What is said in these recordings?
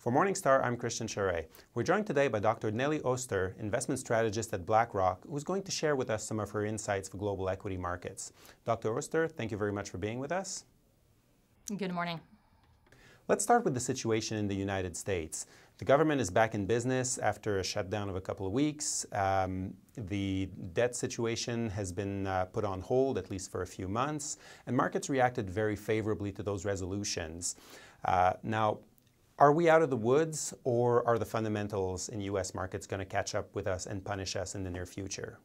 For Morningstar, I'm Christian Charret. We're joined today by Dr. Nelli Oster, investment strategist at BlackRock, who's going to share with us some of her insights for global equity markets. Dr. Oster, thank you very much for being with us. Good morning. Let's start with the situation in the United States. The government is back in business after a shutdown of a couple of weeks. The debt situation has been put on hold, at least for a few months, and markets reacted very favorably to those resolutions. Now, are we out of the woods, or are the fundamentals in U.S. markets going to catch up with us and punish us in the near future?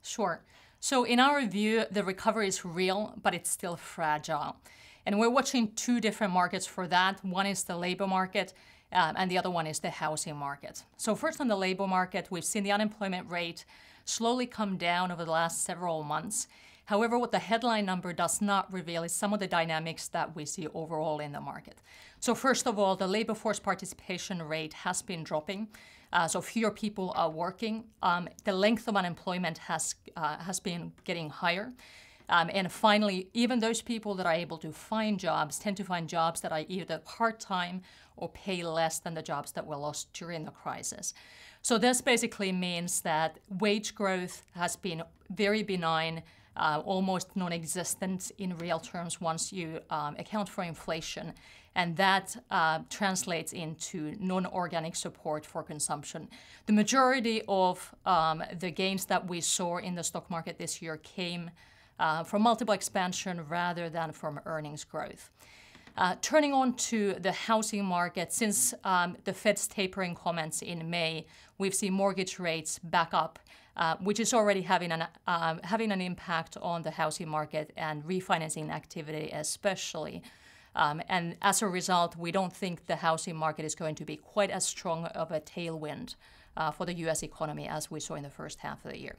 Sure. So in our view, the recovery is real, but it's still fragile. And we're watching two different markets for that. One is the labor market, and the other one is the housing market. So first on the labor market, we've seen the unemployment rate slowly come down over the last several months. However, what the headline number does not reveal is some of the dynamics that we see overall in the market. So first of all, the labor force participation rate has been dropping. So fewer people are working. The length of unemployment has been getting higher. And finally, even those people that are able to find jobs tend to find jobs that are either part-time or pay less than the jobs that were lost during the crisis. So this basically means that wage growth has been very benign, almost non-existent in real terms once you account for inflation. And that translates into non-organic support for consumption. The majority of the gains that we saw in the stock market this year came from multiple expansion rather than from earnings growth. Turning on to the housing market, since the Fed's tapering comments in May, we've seen mortgage rates back up, which is already having an impact on the housing market and refinancing activity especially. And as a result, we don't think the housing market is going to be quite as strong of a tailwind for the U.S. economy as we saw in the first half of the year.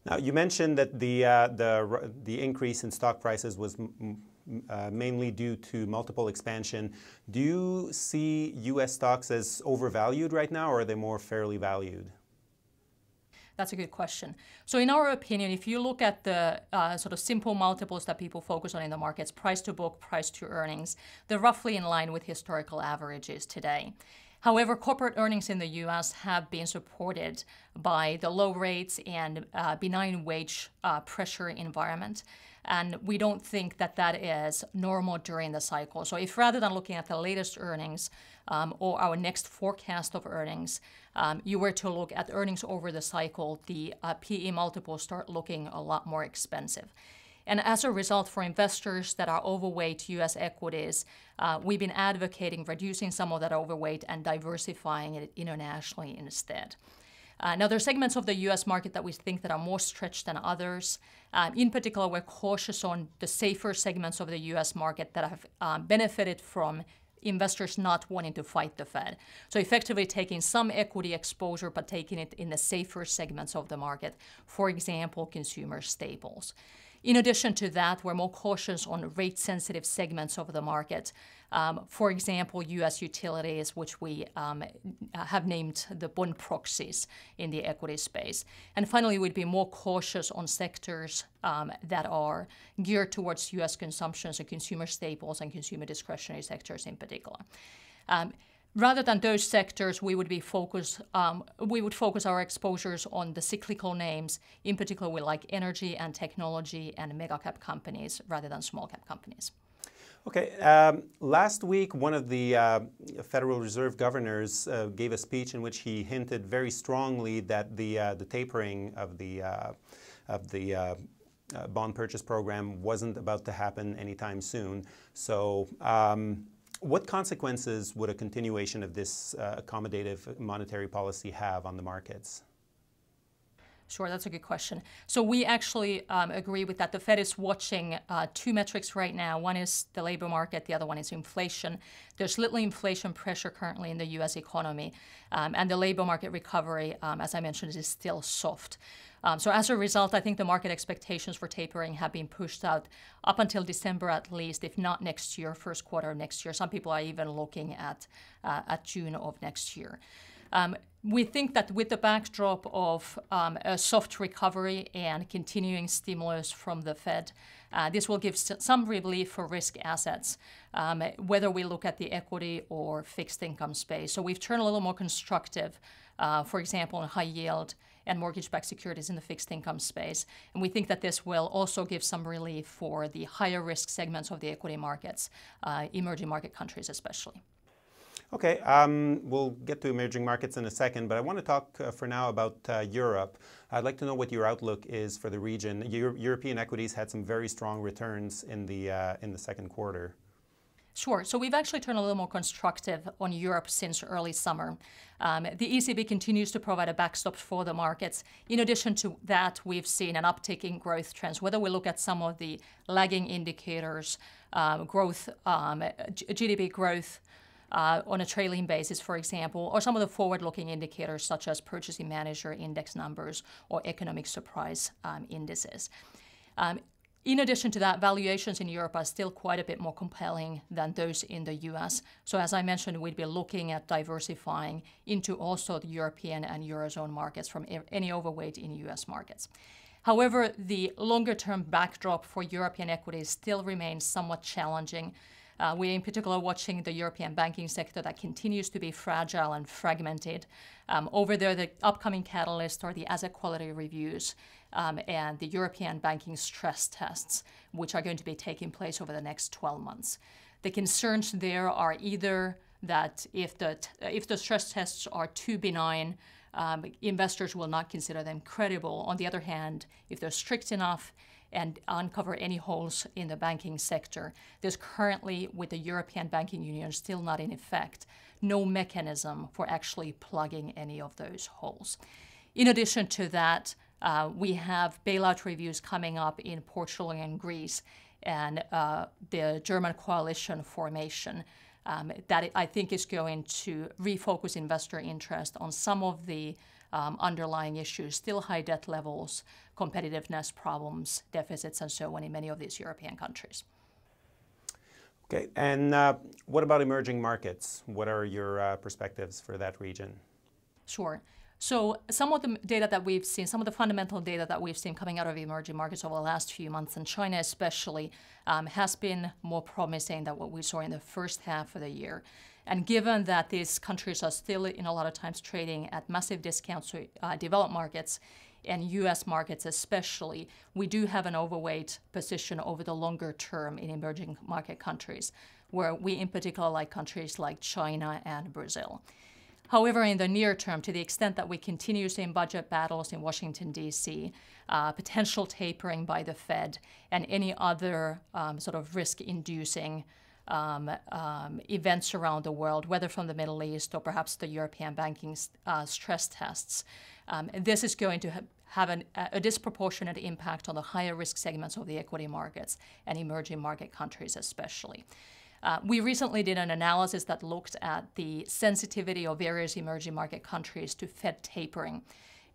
Now, you mentioned that the increase in stock prices was mainly due to multiple expansion. Do you see U.S. stocks as overvalued right now, or are they more fairly valued? That's a good question. So in our opinion, if you look at the sort of simple multiples that people focus on in the markets, price to book, price to earnings, they're roughly in line with historical averages today. However, corporate earnings in the U.S. have been supported by the low rates and benign wage pressure environment. And we don't think that that is normal during the cycle. So if rather than looking at the latest earnings or our next forecast of earnings, you were to look at earnings over the cycle, the PE multiples start looking a lot more expensive. And as a result, for investors that are overweight U.S. equities, we've been advocating reducing some of that overweight and diversifying it internationally instead. Now, there are segments of the U.S. market that we think that are more stretched than others. In particular, we're cautious on the safer segments of the U.S. market that have benefited from investors not wanting to fight the Fed. So effectively taking some equity exposure, but taking it in the safer segments of the market, for example, consumer staples. In addition to that, we're more cautious on rate-sensitive segments of the market. For example, U.S. utilities, which we have named the bond proxies in the equity space. And finally, we'd be more cautious on sectors that are geared towards U.S. consumption, so consumer staples and consumer discretionary sectors in particular. Rather than those sectors, we would focus our exposures on the cyclical names. In particular, we like energy and technology and mega cap companies rather than small cap companies. Okay. Last week, one of the Federal Reserve governors gave a speech in which he hinted very strongly that the tapering of the bond purchase program wasn't about to happen anytime soon. So. What consequences would a continuation of this accommodative monetary policy have on the markets? Sure, that's a good question. So we actually agree with that. The Fed is watching two metrics right now. One is the labor market, the other one is inflation. There's little inflation pressure currently in the U.S. economy, and the labor market recovery, as I mentioned, is still soft. So as a result, I think the market expectations for tapering have been pushed out up until December at least, if not next year, first quarter of next year. Some people are even looking at June of next year. We think that with the backdrop of a soft recovery and continuing stimulus from the Fed, this will give some relief for risk assets, whether we look at the equity or fixed income space. So we've turned a little more constructive, for example, in high yield and mortgage-backed securities in the fixed income space. And we think that this will also give some relief for the higher risk segments of the equity markets, emerging market countries especially. Okay, we'll get to emerging markets in a second, but I want to talk for now about Europe. I'd like to know what your outlook is for the region. European equities had some very strong returns in the second quarter. Sure. So we've actually turned a little more constructive on Europe since early summer. The ECB continues to provide a backstop for the markets. In addition to that, we've seen an uptick in growth trends, whether we look at some of the lagging indicators, GDP growth, on a trailing basis, for example, or some of the forward-looking indicators such as Purchasing Manager Index numbers or economic surprise indices. In addition to that, valuations in Europe are still quite a bit more compelling than those in the US. So as I mentioned, we'd be looking at diversifying into also the European and Eurozone markets from any overweight in US markets. However, the longer-term backdrop for European equities still remains somewhat challenging. We're in particular watching the European banking sector that continues to be fragile and fragmented. Over there, the upcoming catalyst are the asset quality reviews and the European banking stress tests, which are going to be taking place over the next 12 months. The concerns there are either that if the stress tests are too benign, investors will not consider them credible. On the other hand, if they're strict enough and uncover any holes in the banking sector, there's currently, with the European Banking Union still not in effect, no mechanism for actually plugging any of those holes. In addition to that, we have bailout reviews coming up in Portugal and Greece, and the German coalition formation that I think is going to refocus investor interest on some of the underlying issues, still high debt levels, competitiveness problems, deficits, and so on in many of these European countries. Okay, and what about emerging markets? What are your perspectives for that region? Sure. So some of the data that we've seen, some of the fundamental data that we've seen coming out of emerging markets over the last few months, and China especially, has been more promising than what we saw in the first half of the year. And given that these countries are still, in a lot of times, trading at massive discounts to developed markets and U.S. markets especially, we do have an overweight position over the longer term in emerging market countries, where we in particular like countries like China and Brazil. However, in the near term, to the extent that we continue seeing budget battles in Washington, D.C., potential tapering by the Fed, and any other sort of risk-inducing events around the world, whether from the Middle East or perhaps the European banking stress tests, this is going to have a disproportionate impact on the higher risk segments of the equity markets and emerging market countries especially. We recently did an analysis that looked at the sensitivity of various emerging market countries to Fed tapering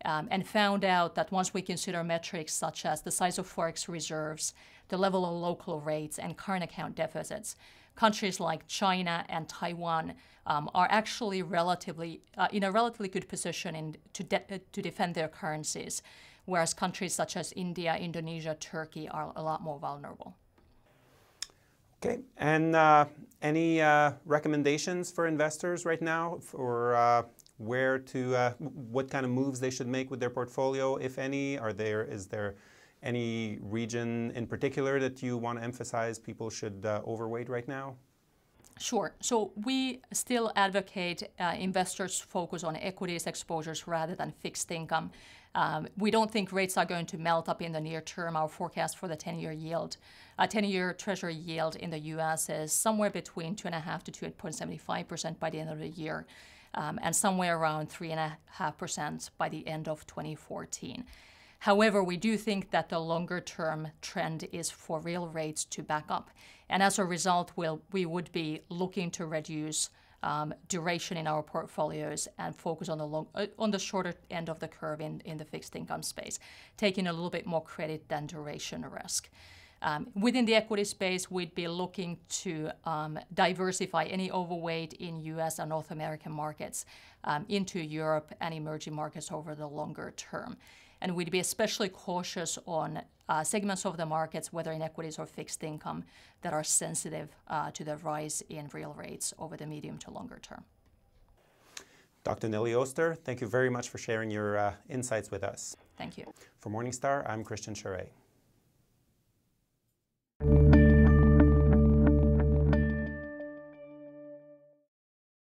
and found out that once we consider metrics such as the size of forex reserves, the level of local rates, and current account deficits, countries like China and Taiwan are actually in a relatively good position to defend their currencies, whereas countries such as India, Indonesia, Turkey are a lot more vulnerable. Okay, and any recommendations for investors right now for what kind of moves they should make with their portfolio, if any? Is there any region in particular that you want to emphasize people should overweight right now? Sure. So we still advocate investors focus on equities exposures rather than fixed income. We don't think rates are going to melt up in the near term. Our forecast for the 10-year yield, 10-year Treasury yield in the U.S. is somewhere between 2.5% to 2.75% by the end of the year, and somewhere around 3.5% by the end of 2014. However, we do think that the longer-term trend is for real rates to back up. And as a result, we would be looking to reduce duration in our portfolios and focus on the shorter end of the curve in the fixed income space, taking a little bit more credit than duration risk. Within the equity space, we'd be looking to diversify any overweight in US and North American markets into Europe and emerging markets over the longer term. And we'd be especially cautious on segments of the markets, whether in equities or fixed income, that are sensitive to the rise in real rates over the medium to longer term. Dr. Nelli Oster, thank you very much for sharing your insights with us. Thank you. For Morningstar, I'm Christian Charret.